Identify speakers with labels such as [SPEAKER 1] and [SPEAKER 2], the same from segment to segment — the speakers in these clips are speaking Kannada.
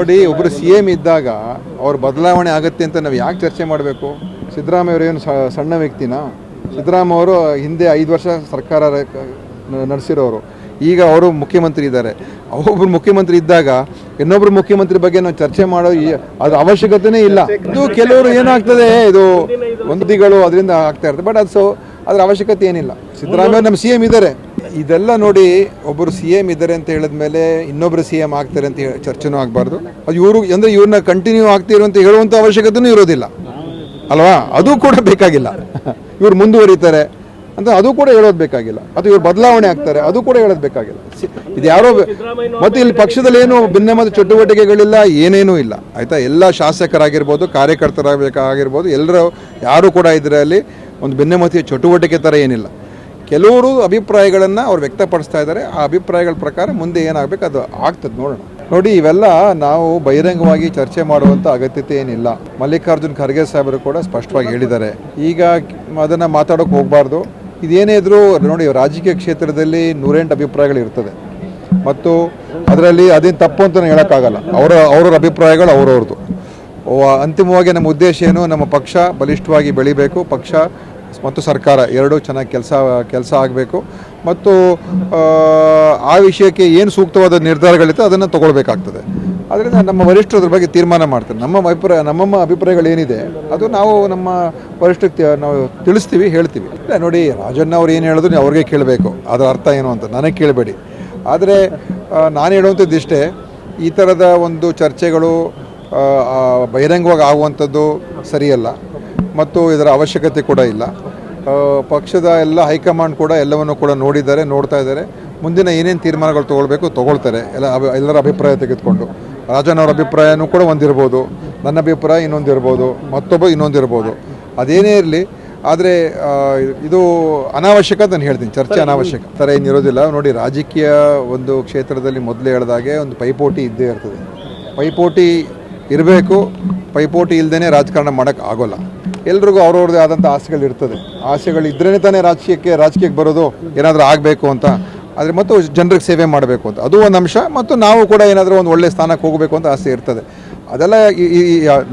[SPEAKER 1] ನೋಡಿ, ಒಬ್ಬರು CM ಇದ್ದಾಗ ಅವ್ರ ಬದಲಾವಣೆ ಆಗುತ್ತೆ ಅಂತ ನಾವು ಯಾಕೆ ಚರ್ಚೆ ಮಾಡಬೇಕು? ಸಿದ್ದರಾಮಯ್ಯ ಅವರು ಏನು ಸಣ್ಣ ವ್ಯಕ್ತಿನಾ? ಸಿದ್ದರಾಮಯ್ಯ ಅವರು ಹಿಂದೆ 5 ವರ್ಷ ಸರ್ಕಾರ ನಡೆಸಿರೋರು, ಈಗ ಅವರು ಮುಖ್ಯಮಂತ್ರಿ ಇದ್ದಾರೆ. ಒಬ್ಬರು ಮುಖ್ಯಮಂತ್ರಿ ಇದ್ದಾಗ ಇನ್ನೊಬ್ಬರು ಮುಖ್ಯಮಂತ್ರಿ ಬಗ್ಗೆ ನಾವು ಚರ್ಚೆ ಮಾಡೋ ಅದು ಅವಶ್ಯಕತೆನೇ ಇಲ್ಲ. ಇದು ಕೆಲವರು ಏನಾಗ್ತದೆ, ಇದು ಒಂದಿಗಳು ಅದರಿಂದ ಆಗ್ತಾ ಇರ್ತದೆ, ಬಟ್ ಅದರ ಅವಶ್ಯಕತೆ ಏನಿಲ್ಲ. ಸಿದ್ದರಾಮಯ್ಯ ನಮ್ಮ CM ಇದ್ದಾರೆ. ಇದೆಲ್ಲ ನೋಡಿ, ಒಬ್ಬರು CM ಇದ್ದಾರೆ ಅಂತ ಹೇಳಿದ್ಮೇಲೆ ಇನ್ನೊಬ್ಬರು CM ಆಗ್ತಾರೆ ಅಂತ ಚರ್ಚೆನೂ ಆಗಬಾರ್ದು. ಅದು ಇವ್ರನ್ನ ಕಂಟಿನ್ಯೂ ಆಗ್ತಿರೋ ಅಂತ ಹೇಳುವಂಥ ಅವಶ್ಯಕತೆನೂ ಇರೋದಿಲ್ಲ ಅಲ್ವಾ? ಅದು ಕೂಡ ಬೇಕಾಗಿಲ್ಲ. ಇವ್ರು ಮುಂದುವರಿತಾರೆ ಅಂತ ಅದು ಕೂಡ ಹೇಳೋದು ಬೇಕಾಗಿಲ್ಲ. ಅದು ಇವ್ರು ಬದಲಾವಣೆ ಆಗ್ತಾರೆ ಅದು ಕೂಡ ಹೇಳೋದು ಬೇಕಾಗಿಲ್ಲ. ಇದು ಯಾರೋ ಮತ್ತು ಇಲ್ಲಿ ಪಕ್ಷದಲ್ಲಿ ಏನು ಭಿನ್ನಮತ ಚಟುವಟಿಕೆಗಳಿಲ್ಲ, ಏನೇನೂ ಇಲ್ಲ ಆಯಿತಾ. ಎಲ್ಲ ಶಾಸಕರಾಗಿರ್ಬೋದು, ಕಾರ್ಯಕರ್ತರಾಗಬೇಕಾಗಿರ್ಬೋದು, ಎಲ್ಲರೂ ಯಾರು ಕೂಡ ಇದರಲ್ಲಿ ಒಂದು ಭಿನ್ನಮತೀಯ ಚಟುವಟಿಕೆ ಥರ ಏನಿಲ್ಲ. ಕೆಲವರು ಅಭಿಪ್ರಾಯಗಳನ್ನು ಅವ್ರು ವ್ಯಕ್ತಪಡಿಸ್ತಾ ಇದ್ದಾರೆ. ಆ ಅಭಿಪ್ರಾಯಗಳ ಪ್ರಕಾರ ಮುಂದೆ ಏನಾಗಬೇಕು ಅದು ಆಗ್ತದೆ, ನೋಡೋಣ. ನೋಡಿ, ಇವೆಲ್ಲ ನಾವು ಬಹಿರಂಗವಾಗಿ ಚರ್ಚೆ ಮಾಡುವಂಥ ಅಗತ್ಯತೆ ಏನಿಲ್ಲ. ಮಲ್ಲಿಕಾರ್ಜುನ್ ಖರ್ಗೆ ಸಾಹೇಬರು ಕೂಡ ಸ್ಪಷ್ಟವಾಗಿ ಹೇಳಿದ್ದಾರೆ. ಈಗ ಅದನ್ನು ಮಾತಾಡೋಕೆ ಹೋಗಬಾರ್ದು. ಇದೇನೇ ಇದ್ರೂ ನೋಡಿ, ರಾಜಕೀಯ ಕ್ಷೇತ್ರದಲ್ಲಿ 108 ಅಭಿಪ್ರಾಯಗಳು ಇರ್ತದೆ ಮತ್ತು ಅದರಲ್ಲಿ ಅದೇನು ತಪ್ಪು ಅಂತ ಹೇಳೋಕ್ಕಾಗಲ್ಲ. ಅವರ ಅಭಿಪ್ರಾಯಗಳು ಅವ್ರವ್ರದ್ದು. ಅಂತಿಮವಾಗಿ ನಮ್ಮ ಉದ್ದೇಶ ಏನು? ನಮ್ಮ ಪಕ್ಷ ಬಲಿಷ್ಠವಾಗಿ ಬೆಳಿಬೇಕು, ಪಕ್ಷ ಮತ್ತು ಸರ್ಕಾರ ಎರಡೂ ಚೆನ್ನಾಗಿ ಕೆಲಸ ಆಗಬೇಕು ಮತ್ತು ಆ ವಿಷಯಕ್ಕೆ ಏನು ಸೂಕ್ತವಾದ ನಿರ್ಧಾರಗಳಿತ್ತು ಅದನ್ನು ತಗೊಳ್ಬೇಕಾಗ್ತದೆ. ಅದರಿಂದ ನಮ್ಮ ವರಿಷ್ಠರು ಅದ್ರ ಬಗ್ಗೆ ತೀರ್ಮಾನ ಮಾಡ್ತಾರೆ. ನಮ್ಮ ಅಭಿಪ್ರಾಯಗಳೇನಿದೆ ಅದು ನಾವು ನಮ್ಮ ವರಿಷ್ಠಕ್ಕೆ ನಾವು ತಿಳಿಸ್ತೀವಿ, ಹೇಳ್ತೀವಿ. ನೋಡಿ, ರಾಜಣ್ಣ ಅವ್ರು ಏನು ಹೇಳಿದ್ರು ನೀವು ಅವ್ರಿಗೆ ಕೇಳಬೇಕು, ಅದರ ಅರ್ಥ ಏನು ಅಂತ ನನಗೆ ಕೇಳಬೇಡಿ. ಆದರೆ ನಾನು ಹೇಳುವಂಥದ್ದು ಇಷ್ಟೇ, ಈ ಥರದ ಒಂದು ಚರ್ಚೆಗಳು ಬಹಿರಂಗವಾಗಿ ಆಗುವಂಥದ್ದು ಸರಿಯಲ್ಲ ಮತ್ತು ಇದರ ಅವಶ್ಯಕತೆ ಕೂಡ ಇಲ್ಲ. ಪಕ್ಷದ ಎಲ್ಲ ಹೈಕಮಾಂಡ್ ಕೂಡ ಎಲ್ಲವನ್ನು ಕೂಡ ನೋಡ್ತಾ ಇದ್ದಾರೆ. ಮುಂದಿನ ಏನೇನು ತೀರ್ಮಾನಗಳು ತೊಗೊಳ್ತಾರೆ ಎಲ್ಲರ ಅಭಿಪ್ರಾಯ ತೆಗೆದುಕೊಂಡು. ರಾಜನ್ ಅವರ ಅಭಿಪ್ರಾಯನೂ ಕೂಡ ಒಂದಿರ್ಬೋದು, ನನ್ನ ಅಭಿಪ್ರಾಯ ಇನ್ನೊಂದಿರ್ಬೋದು, ಮತ್ತೊಬ್ಬ ಇನ್ನೊಂದಿರ್ಬೋದು. ಅದೇನೇ ಇರಲಿ, ಆದರೆ ಇದು ಅನಾವಶ್ಯಕ ಅಂತ ನಾನು ಹೇಳ್ತೀನಿ. ಚರ್ಚೆ ಅನಾವಶ್ಯಕ ಥರ ಏನಿರೋದಿಲ್ಲ. ನೋಡಿ, ರಾಜಕೀಯ ಒಂದು ಕ್ಷೇತ್ರದಲ್ಲಿ ಮೊದಲೇ ಹೇಳಿದಾಗೆ ಒಂದು ಪೈಪೋಟಿ ಇದ್ದೇ ಇರ್ತದೆ. ಪೈಪೋಟಿ ಇರಬೇಕು. ಪೈಪೋಟಿ ಇಲ್ಲದೇ ರಾಜಕಾರಣ ಮಾಡೋಕ್ಕೆ ಆಗೋಲ್ಲ. ಎಲ್ರಿಗೂ ಅವ್ರವ್ರದ್ದೇ ಆದಂಥ ಆಸೆಗಳಿರ್ತದೆ. ಆಸೆಗಳಿದ್ರೇ ತಾನೇ ರಾಜಕೀಯಕ್ಕೆ ಬರೋದು, ಏನಾದರೂ ಆಗಬೇಕು ಅಂತ. ಆದರೆ ಮತ್ತು ಜನರಿಗೆ ಸೇವೆ ಮಾಡಬೇಕು ಅಂತ ಅದು ಒಂದು ಅಂಶ. ಮತ್ತು ನಾವು ಕೂಡ ಏನಾದರೂ ಒಂದು ಒಳ್ಳೆಯ ಸ್ಥಾನಕ್ಕೆ ಹೋಗಬೇಕು ಅಂತ ಆಸೆ ಇರ್ತದೆ. ಅದೆಲ್ಲ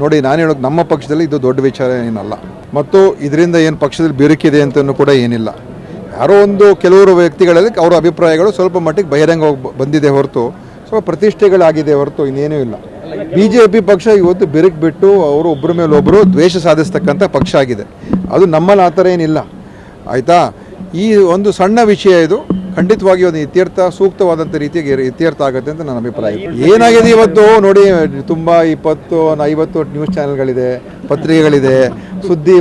[SPEAKER 1] ನೋಡಿ, ನಾನು ಹೇಳೋದು ನಮ್ಮ ಪಕ್ಷದಲ್ಲಿ ಇದು ದೊಡ್ಡ ವಿಚಾರ ಏನಲ್ಲ ಮತ್ತು ಇದರಿಂದ ಏನು ಪಕ್ಷದಲ್ಲಿ ಬಿರುಕಿದೆ ಅಂತಲೂ ಕೂಡ ಏನಿಲ್ಲ. ಯಾರೋ ಒಂದು ಕೆಲವರು ವ್ಯಕ್ತಿಗಳಲ್ಲಿ ಅವರ ಅಭಿಪ್ರಾಯಗಳು ಸ್ವಲ್ಪ ಮಟ್ಟಿಗೆ ಬಹಿರಂಗವಾಗಿ ಬಂದಿದೆ ಹೊರತು, ಸ್ವಲ್ಪ ಪ್ರತಿಷ್ಠೆಗಳಾಗಿದೆ ಹೊರತು ಇನ್ನೇನೂ ಇಲ್ಲ. BJP ಪಕ್ಷ ಇವತ್ತು ಬಿರುಕು ಬಿಟ್ಟು ಅವರು ಒಬ್ಬರ ಮೇಲೆ ಒಬ್ಬರು ದ್ವೇಷ ಸಾಧಿಸ್ತಕ್ಕಂಥ ಪಕ್ಷ ಆಗಿದೆ. ಅದು ನಮ್ಮಲ್ಲಿ ಆ ಥರ ಏನಿಲ್ಲ ಆಯಿತಾ. ಈ ಒಂದು ಸಣ್ಣ ವಿಷಯ ಇದು ಖಂಡಿತವಾಗಿ ಒಂದು ಸೂಕ್ತವಾದಂಥ ರೀತಿಗೆ ಇತ್ಯರ್ಥ ಆಗುತ್ತೆ ಅಂತ ನನ್ನ ಅಭಿಪ್ರಾಯ. ಏನಾಗಿದೆ ಇವತ್ತು ನೋಡಿ, ತುಂಬ 20-50 ನ್ಯೂಸ್ ಚಾನೆಲ್ಗಳಿದೆ, ಪತ್ರಿಕೆಗಳಿದೆ.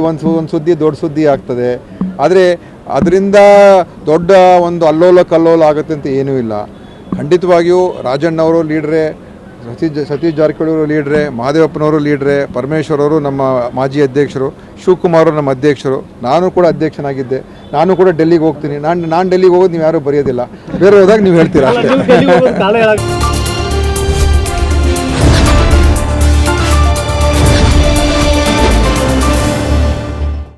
[SPEAKER 1] ಒಂದು ಸುದ್ದಿ ದೊಡ್ಡ ಸುದ್ದಿ ಆಗ್ತದೆ. ಆದರೆ ಅದರಿಂದ ದೊಡ್ಡ ಒಂದು ಅಲ್ಲೋಲ ಕಲ್ಲೋಲ ಆಗುತ್ತೆ ಅಂತ ಏನೂ ಇಲ್ಲ. ಖಂಡಿತವಾಗಿಯೂ ರಾಜಣ್ಣವರು ಲೀಡ್ರೇ, ಸತೀಶ್ ಜಾರಕಿಹೊಳಿ ಅವರು ಲೀಡ್ರೆ, ಮಹದೇವಪ್ಪನವರು ಲೀಡ್ರೆ, ಪರಮೇಶ್ವರ್ ಅವರು ನಮ್ಮ ಮಾಜಿ ಅಧ್ಯಕ್ಷರು, ಶಿವಕುಮಾರ್ ಅವರು ನಮ್ಮ ಅಧ್ಯಕ್ಷರು, ನಾನು ಕೂಡ ಅಧ್ಯಕ್ಷನಾಗಿದ್ದೆ. ನಾನು ಕೂಡ ಡೆಲ್ಲಿಗೆ ಹೋಗ್ತೀನಿ. ನಾನು ಡೆಲ್ಲಿಗೆ ಹೋಗೋದು ನೀವು ಯಾರೂ ಬರೆಯೋದಿಲ್ಲ, ಬೇರೆ ಹೋದಾಗ ನೀವು ಹೇಳ್ತೀರಾ ಅಷ್ಟೇ.